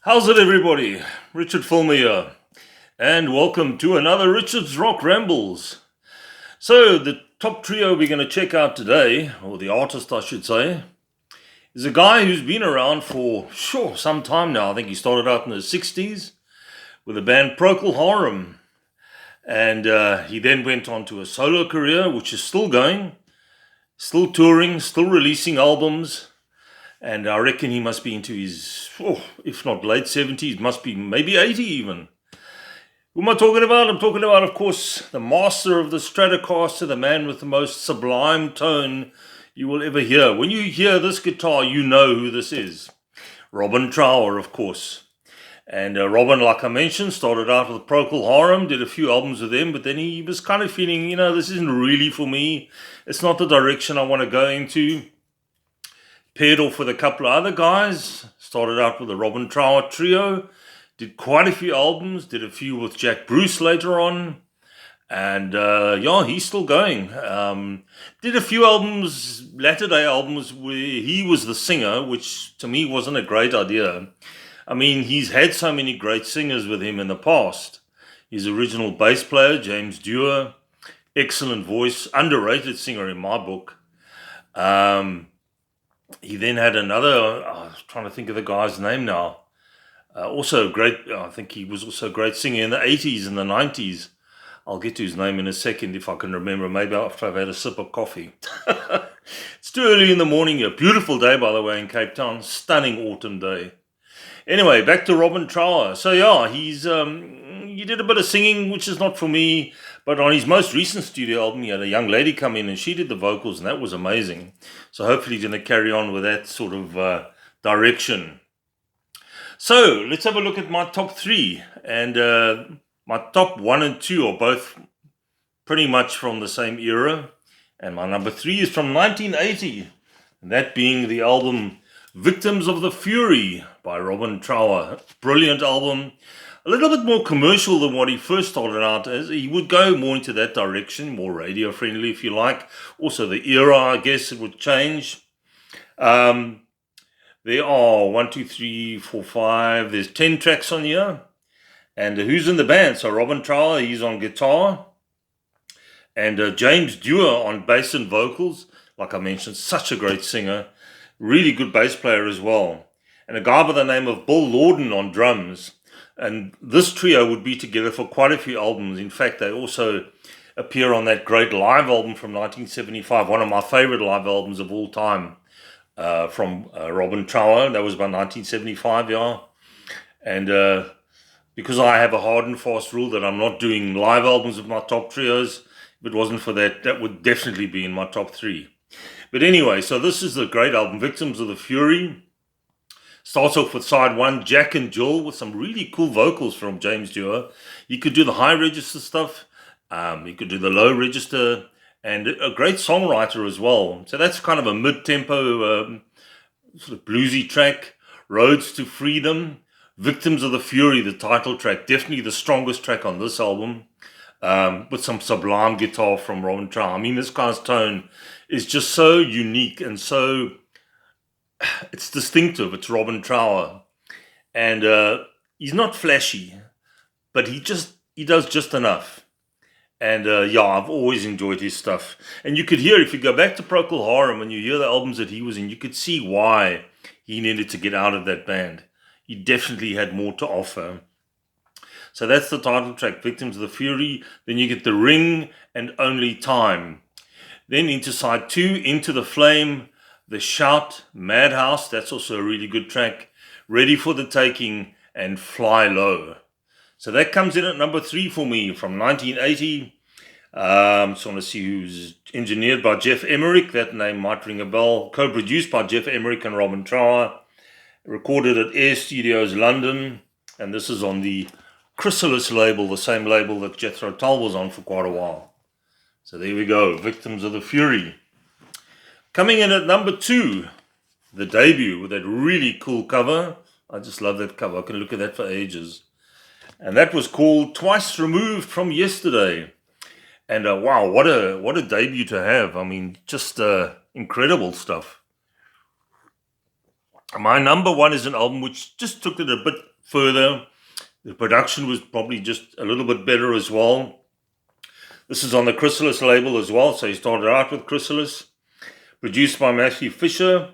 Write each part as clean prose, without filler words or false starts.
How's it, everybody? Richard Fulmer here, and welcome to another Richard's Rock Rambles. So, the top trio we're going to check out today, or the artist I should say, is a guy who's been around for some time now. I think he started out in the 60s with the band Procol Harum, and he then went on to a solo career, which is still going, still touring, still releasing albums. And I reckon he must be into his, if not late 70s, must be maybe 80 even. Who am I talking about? I'm talking about, of course, the master of the Stratocaster, the man with the most sublime tone you will ever hear. When you hear this guitar, you know who this is. Robin Trower, of course. And Robin, like I mentioned, started out with Procol Harum, did a few albums with them, but then he was kind of feeling, this isn't really for me. It's not the direction I want to go into. Paired off with a couple of other guys, started out with the Robin Trower trio, did quite a few albums, did a few with Jack Bruce later on, and he's still going. Did a few albums, latter day albums, where he was the singer, which to me wasn't a great idea. I mean, he's had so many great singers with him in the past. His original bass player, James Dewar, excellent voice, underrated singer in my book. He then had another, I was trying to think of the guy's name now. Also great, I think he was also a great singer in the 80s and the 90s. I'll get to his name in a second if I can remember, maybe after I've had a sip of coffee. It's too early in the morning here. Beautiful day, by the way, in Cape Town. Stunning autumn day. Anyway, back to Robin Trower. So he did a bit of singing, which is not for me. But on his most recent studio album, he had a young lady come in and she did the vocals, and that was amazing. So hopefully he's going to carry on with that sort of direction. So let's have a look at my top three. And my top 1 and 2 are both pretty much from the same era. And my number 3 is from 1980. And that being the album Victims of the Fury by Robin Trower. Brilliant album. A little bit more commercial than what he first started out as. He would go more into that direction, more radio friendly if you like. Also the era, I guess, it would change. There are 1, 2, 3, 4, 5. There's 10 tracks on here. And who's in the band? So Robin Trower, he's on guitar. And James Dewar on bass and vocals. Like I mentioned, such a great singer. Really good bass player as well. And a guy by the name of Bill Lorden on drums. And this trio would be together for quite a few albums. In fact, they also appear on that great live album from 1975, one of my favorite live albums of all time, from Robin Trower. That was about 1975, yeah. And because I have a hard and fast rule that I'm not doing live albums of my top trios, if it wasn't for that, that would definitely be in my top 3. But anyway, so this is the great album, Victims of the Fury. Starts off with side 1, Jack and Jill, with some really cool vocals from James Dewar. You could do the high register stuff, you could do the low register, and a great songwriter as well. So that's kind of a mid-tempo, sort of bluesy track. Roads to Freedom, Victims of the Fury, the title track, definitely the strongest track on this album, with some sublime guitar from Robin Trower. I mean, this guy's tone is just so unique and so... it's distinctive. It's Robin Trower, and he's not flashy, but he does just enough. And I've always enjoyed his stuff. And you could hear, if you go back to Procol Harum and you hear the albums that he was in, you could see why he needed to get out of that band. He definitely had more to offer. So that's the title track, Victims of the Fury. Then you get The Ring and Only Time. Then into side 2, Into the Flame, The Shout, Madhouse, that's also a really good track, Ready for the Taking, and Fly Low. So that comes in at number 3 for me from 1980. So I want to see who's engineered by Jeff Emerick. That name might ring a bell. Co-produced by Jeff Emerick and Robin Trower. Recorded at Air Studios London. And this is on the Chrysalis label, the same label that Jethro Tull was on for quite a while. So there we go, Victims of the Fury. Coming in at number 2, the debut with that really cool cover. I just love that cover. I can look at that for ages. And that was called Twice Removed from Yesterday. And wow, what a debut to have. I mean, just incredible stuff. My number 1 is an album which just took it a bit further. The production was probably just a little bit better as well. This is on the Chrysalis label as well, so he started out with Chrysalis. Produced by Matthew Fisher.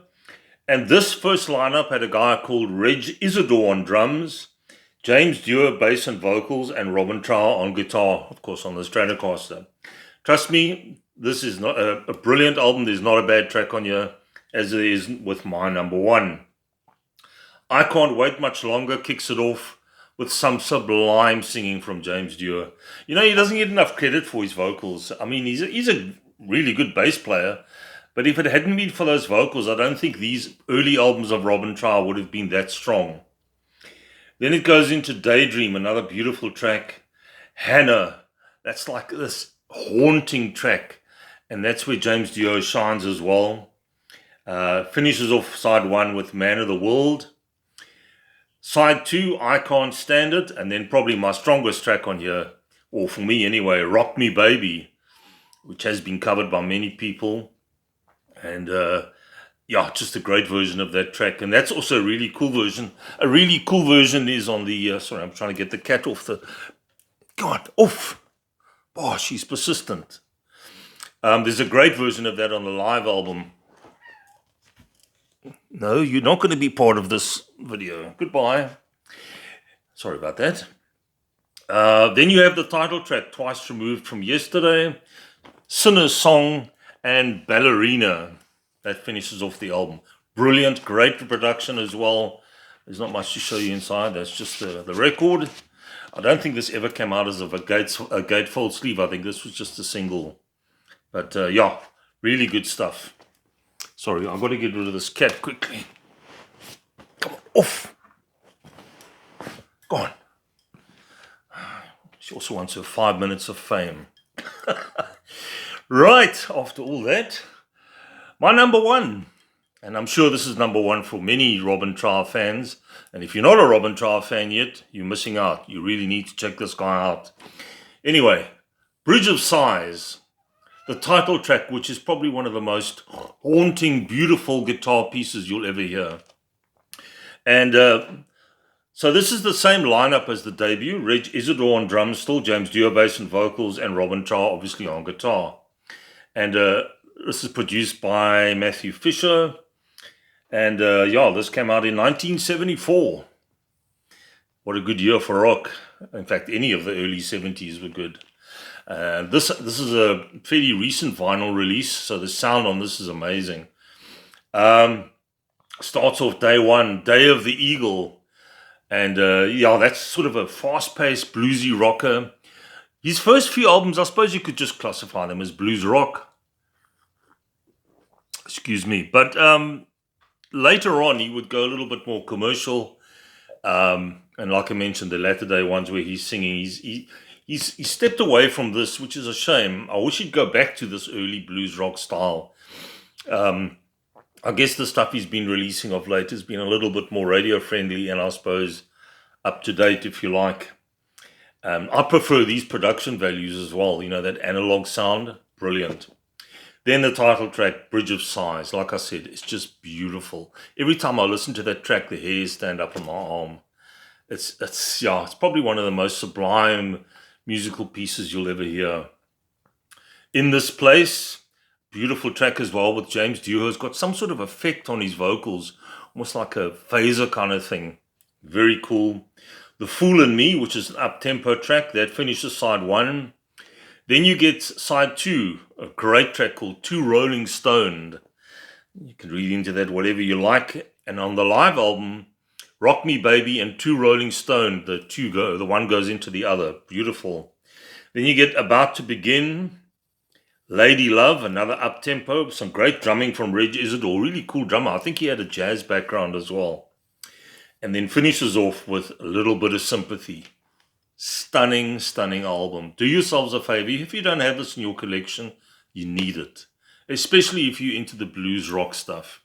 And this first lineup had a guy called Reg Isidore on drums, James Dewar bass and vocals, and Robin Trower on guitar, of course, on the Stratocaster. Trust me, this is not a brilliant album. There's not a bad track on here, as there is with my number one. I Can't Wait Much Longer kicks it off with some sublime singing from James Dewar. You know, he doesn't get enough credit for his vocals. I mean, he's a really good bass player, but if it hadn't been for those vocals, I don't think these early albums of Robin Trower would have been that strong. Then it goes into Daydream, another beautiful track. Hannah, that's like this haunting track, and that's where James Dewar shines as well. Finishes off side one with Man of the World. Side two, I Can't Stand It, and then probably my strongest track on here, or for me anyway, Rock Me Baby, which has been covered by many people. And yeah, just a great version of that track. And that's also a really cool version. A really cool version is on the, sorry, I'm trying to get the cat off the, God, off. Oh, she's persistent. There's a great version of that on the live album. No, you're not going to be part of this video. Goodbye. Sorry about that. Then you have the title track, Twice Removed from Yesterday, Sinner's Song, and Ballerina. That finishes off the album. Brilliant, great production as well. There's not much to show you inside. That's just the record. I don't think this ever came out as a gatefold sleeve. I think this was just a single. But yeah, really good stuff. Sorry, I've got to get rid of this cat quickly. Come on, off. Go on. She also wants her 5 minutes of fame. Right, after all that, my number one. And I'm sure this is number one for many Robin Trower fans. And if you're not a Robin Trower fan yet, you're missing out. You really need to check this guy out. Anyway, Bridge of Sighs. The title track, which is probably one of the most haunting, beautiful guitar pieces you'll ever hear. And so this is the same lineup as the debut. Reg Isidore on drums still, James Dewar bass and vocals, and Robin Trower obviously on guitar. And this is produced by Matthew Fisher. And yeah, this came out in 1974. What a good year for rock. In fact, any of the early 70s were good. This is a fairly recent vinyl release, so the sound on this is amazing. Starts off day one, Day of the Eagle. And yeah, that's sort of a fast-paced bluesy rocker. His first few albums, I suppose you could just classify them as blues rock. Excuse me. But later on, he would go a little bit more commercial. And like I mentioned, the latter day ones where he's singing, he stepped away from this, which is a shame. I wish he'd go back to this early blues rock style. I guess the stuff he's been releasing of late has been a little bit more radio friendly and I suppose up to date, if you like. I prefer these production values as well. You know, that analog sound, brilliant. Then the title track, Bridge of Sighs. Like I said, it's just beautiful. Every time I listen to that track, the hairs stand up on my arm. It's probably one of the most sublime musical pieces you'll ever hear. In This Place, beautiful track as well with James Dewar. Has got some sort of effect on his vocals, almost like a phaser kind of thing. Very cool. The Fool in Me, which is an up-tempo track, that finishes side one. Then you get side two, a great track called Too Rolling Stoned. You can read into that whatever you like. And on the live album, Rock Me Baby and Too Rolling Stoned, the one goes into the other. Beautiful. Then you get About to Begin, Lady Love, another up-tempo, some great drumming from Reg Isidore, really cool drummer. I think he had a jazz background as well. And then finishes off with A Little Bit of Sympathy. Stunning, stunning album. Do yourselves a favor. If you don't have this in your collection, you need it. Especially if you're into the blues rock stuff.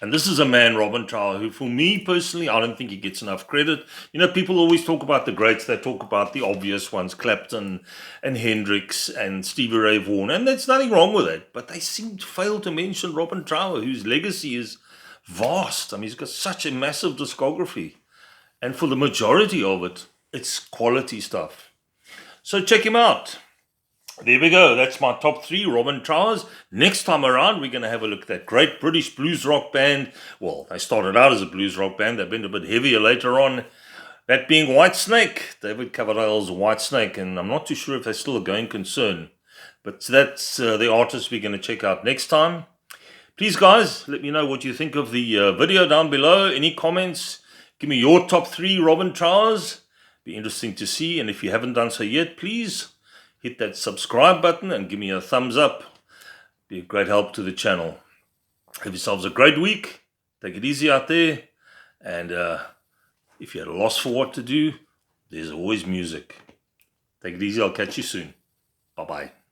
And this is a man, Robin Trower, who for me personally, I don't think he gets enough credit. You know, people always talk about the greats. They talk about the obvious ones, Clapton and Hendrix and Stevie Ray Vaughan. And there's nothing wrong with it. But they seem to fail to mention Robin Trower, whose legacy is vast. I mean, he's got such a massive discography. And for the majority of it, it's quality stuff. So check him out. There we go. That's my top 3 Robin Trowers. Next time around, we're going to have a look at that great British blues rock band. Well, they started out as a blues rock band. They've been a bit heavier later on. That being Whitesnake, David Coverdale's Whitesnake. And I'm not too sure if they're still a going concern. But that's the artist we're going to check out next time. Please, guys, let me know what you think of the video down below. Any comments? Give me your top 3 Robin Trowers. Be interesting to see. And if you haven't done so yet, please hit that subscribe button and give me a thumbs up. Be a great help to the channel. Have yourselves a great week. Take it easy out there. And if you're at a loss for what to do, there's always music. Take it easy. I'll catch you soon. Bye-bye.